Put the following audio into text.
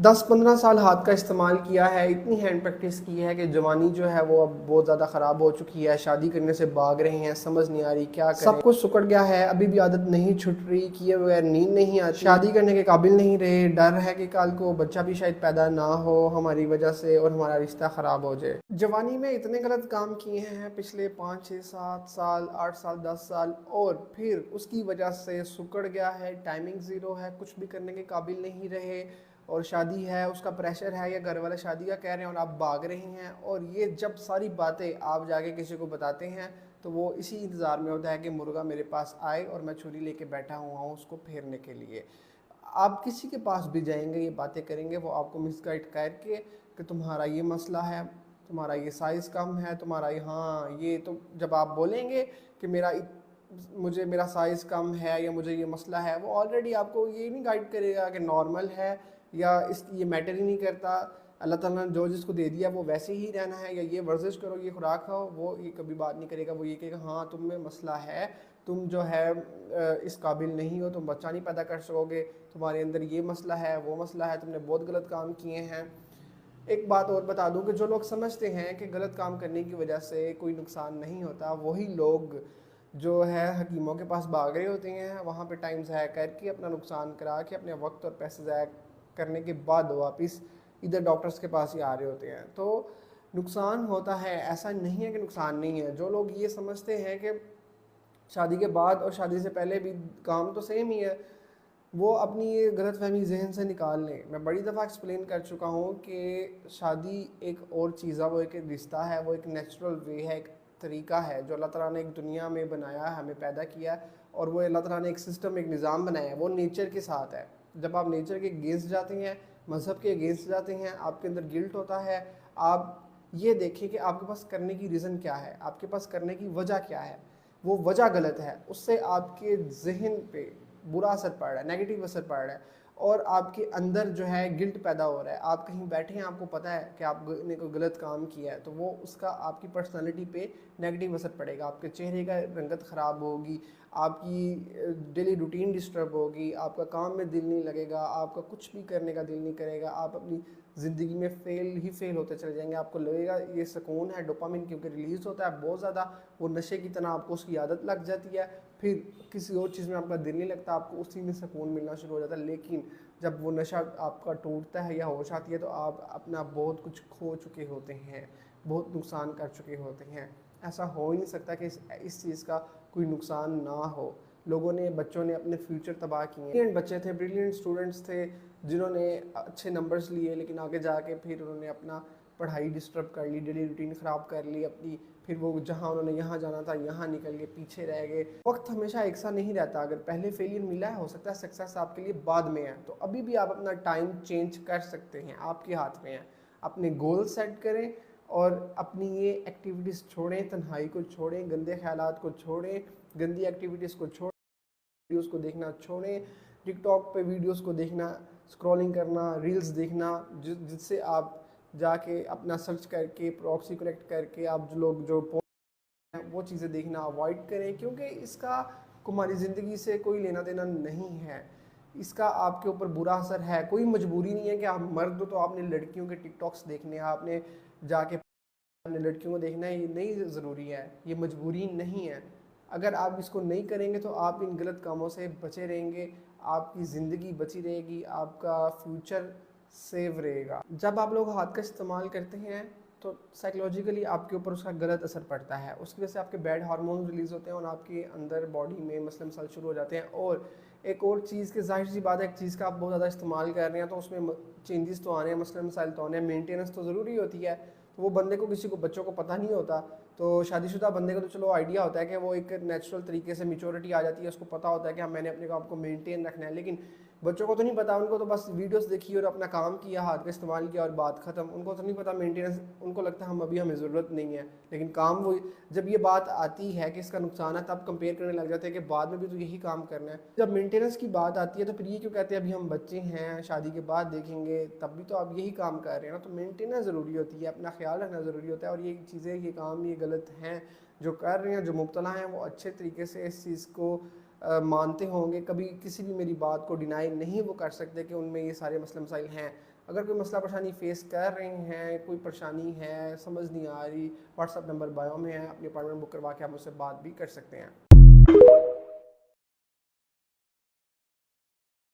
10-15 साल हाथ का इस्तेमाल किया है, इतनी हैंड प्रैक्टिस की है कि जवानी जो है वो अब बहुत ज़्यादा ख़राब हो चुकी है। शादी करने से भाग रहे हैं, समझ नहीं आ रही क्या करें। सब कुछ सुकड़ गया है, अभी भी आदत नहीं छूट रही, किए बगैर नींद नहीं आती, शादी करने के काबिल नहीं रहे, डर है कि कल को बच्चा भी शायद पैदा ना हो हमारी वजह से और हमारा रिश्ता ख़राब हो जाए। जवानी में इतने गलत काम किए हैं पिछले 5-6-7 साल, 8 साल, 10 साल, और फिर उसकी वजह से सुकड़ गया है, टाइमिंग ज़ीरो है, कुछ भी करने के काबिल नहीं रहे। और शादी है, उसका प्रेशर है, या घर वाले शादी का कह रहे हैं और आप भाग रहे हैं, और ये जब सारी बातें आप जाके किसी को बताते हैं तो वो इसी इंतज़ार में होता है कि मुर्गा मेरे पास आए और मैं छुरी लेके बैठा हुआ हूँ उसको फेरने के लिए। आप किसी के पास भी जाएंगे, ये बातें करेंगे, वो आपको मिसगाइड करके कि तुम्हारा ये मसला है, तुम्हारा ये साइज़ कम है, तुम्हारा यहाँ ये, तो जब आप बोलेंगे कि मुझे मेरा साइज़ कम है या मुझे ये मसला है, वो ऑलरेडी आपको ये नहीं गाइड करेगा कि नॉर्मल है या इस ये मैटर ही नहीं करता, अल्लाह ताला ने जो जिसको दे दिया वो वैसे ही रहना है, या ये वर्जिश करो, ये खुराक खाओ, वो ये कभी बात नहीं करेगा। वो ये कहेगा हाँ तुम में मसला है, तुम जो है इस काबिल नहीं हो, तुम बच्चा नहीं पैदा कर सकोगे, तुम्हारे अंदर ये मसला है, वो मसला है, तुमने बहुत गलत काम किए हैं। एक बात और बता दूं कि जो लोग समझते हैं कि गलत काम करने की वजह से कोई नुकसान नहीं होता, वही लोग जो है हकीमों के पास भाग रहे होते हैं, वहाँ पे टाइम ज़ाया करके अपना नुकसान करा के अपने वक्त और पैसे ज़ाया करने के बाद वापस इधर डॉक्टर्स के पास ही आ रहे होते हैं। तो नुकसान होता है, ऐसा नहीं है कि नुकसान नहीं है। जो लोग ये समझते हैं कि शादी के बाद और शादी से पहले भी काम तो सेम ही है, वो अपनी ये गलत फहमी जहन से निकाल लें। मैं बड़ी दफ़ा एक्सप्लेन कर चुका हूँ कि शादी एक और चीज़ है, वो एक रिश्ता है, वो एक नेचुरल वे है, एक तरीका है जो अल्लाह ताला ने एक दुनिया में बनाया है, हमें पैदा किया है, और वो अल्लाह ताला ने एक सिस्टम, एक निज़ाम बनाया है, वो नेचर के साथ है। जब आप नेचर के अगेंस्ट जाते हैं, मज़हब के अगेंस्ट जाते हैं, आपके अंदर गिल्ट होता है। आप ये देखें कि आपके पास करने की रीज़न क्या है, आपके पास करने की वजह क्या है। वो वजह गलत है, उससे आपके जहन पे बुरा असर पड़ रहा है, नेगेटिव असर पड़ रहा है, और आपके अंदर जो है गिल्ट पैदा हो रहा है। आप कहीं बैठे हैं, आपको पता है कि आपने कोई गलत काम किया है, तो वो उसका आपकी पर्सनालिटी पे नेगेटिव असर पड़ेगा, आपके चेहरे का रंगत ख़राब होगी, आपकी डेली रूटीन डिस्टर्ब होगी, आपका काम में दिल नहीं लगेगा, आपका कुछ भी करने का दिल नहीं करेगा, आप अपनी ज़िंदगी में फेल होते चले जाएंगे। आपको लगेगा ये सुकून है, डोपामिन क्योंकि रिलीज़ होता है बहुत ज़्यादा, वो नशे की तरह आपको उसकी आदत लग जाती है, फिर किसी और चीज़ में आपका दिल नहीं लगता, आपको उसी में सुकून मिलना शुरू हो जाता है। लेकिन जब वो नशा आपका टूटता है या होश आती है, तो आप अपना बहुत कुछ खो चुके होते हैं, बहुत नुकसान कर चुके होते हैं। ऐसा हो ही नहीं सकता कि इस चीज़ का कोई नुकसान ना हो। बच्चों ने अपने फ्यूचर तबाह किए। ब्रिलियंट बच्चे थे, ब्रिलियंट स्टूडेंट्स थे, जिन्होंने अच्छे नंबर्स लिए, लेकिन आगे जाके फिर उन्होंने अपना पढ़ाई डिस्टर्ब कर ली, डेली रूटीन ख़राब कर ली अपनी, फिर वो जहाँ उन्होंने यहाँ जाना था यहाँ निकल के पीछे रह गए। वक्त हमेशा एक सा नहीं रहता, अगर पहले फेलियर मिला है, हो सकता है सक्सेस आपके लिए बाद में है, तो अभी भी आप अपना टाइम चेंज कर सकते हैं, आपके हाथ में है। अपने गोल सेट करें और अपनी ये एक्टिविटीज़ छोड़ें, तन्हाई को छोड़ें, गंदे ख्यालात को छोड़ें, गंदी एक्टिविटीज़ को छोड़ें, वीडियोस को देखना छोड़ें, टिकटॉक पे वीडियोस को देखना, स्क्रॉलिंग करना, रील्स देखना, जिससे आप जाके अपना सर्च करके प्रॉक्सी कनेक्ट करके आप जो वो चीज़ें देखना अवॉइड करें, क्योंकि इसका हमारी ज़िंदगी से कोई लेना देना नहीं है। इसका आपके ऊपर बुरा असर है। कोई मजबूरी नहीं है कि आप मर्द हो तो आपने लड़कियों के टिकटॉक्स देखने हैं, आपने जाके अपने लड़कियों को देखना है, ये नहीं ज़रूरी है, ये मजबूरी नहीं है। अगर आप इसको नहीं करेंगे तो आप इन गलत कामों से बचे रहेंगे, आपकी ज़िंदगी बची रहेगी, आपका फ्यूचर सेव रहेगा। जब आप लोग हाथ का इस्तेमाल करते हैं तो साइकोलॉजिकली आपके ऊपर उसका गलत असर पड़ता है, उसकी वजह से आपके बैड हार्मोन्स रिलीज़ होते हैं और आपके अंदर बॉडी में मसले मसाइल शुरू हो जाते हैं। और एक और चीज़ की जाहिर सी बात है, एक चीज़ का आप बहुत ज़्यादा इस्तेमाल कर रहे हैं तो उसमें चेंजेस तो आने हैं, मसले मसाइल तो आने हैं, मेंटेनेंस तो ज़रूरी होती है। तो वो बंदे को किसी को बच्चों को पता नहीं होता, तो शादीशुदा बंदे को तो चलो आइडिया होता है कि वो एक नेचुरल तरीके से मैच्योरिटी आ जाती है, उसको पता होता है कि हाँ मैंने अपने आप को मेंटेन रखना है। लेकिन बच्चों को तो नहीं पता, उनको तो बस वीडियोस देखी और अपना काम किया, हाथ का इस्तेमाल किया और बात ख़त्म। उनको तो नहीं पता मेंटेनेंस, उनको लगता है हमें ज़रूरत नहीं है। लेकिन काम वो, जब ये बात आती है कि इसका नुकसान है, तब कंपेयर करने लग जाते हैं कि बाद में भी तो यही काम करना है। जब मेंटेनेंस की बात आती है तो फिर ये क्यों कहते हैं अभी हम बच्चे हैं, शादी के बाद देखेंगे, तब भी तो आप यही काम कर रहे हैं ना। तो मेंटेनेंस ज़रूरी होती है, अपना ख्याल रखना ज़रूरी होता है। और ये चीज़ें, ये काम, ये गलत हैं जो कर रहे हैं, जो मुब्तला हैं, वो अच्छे तरीके से इस चीज़ को मानते होंगे, कभी किसी भी मेरी बात को डिनाई नहीं वो कर सकते कि उनमें ये सारे मसले मसाइल हैं। अगर कोई मसला परेशानी फेस कर रहे हैं, कोई परेशानी है, समझ नहीं आ रही, व्हाट्सअप नंबर बायो में है, अपनी अपॉइंटमेंट बुक करवा के आप मुझसे बात भी कर सकते हैं।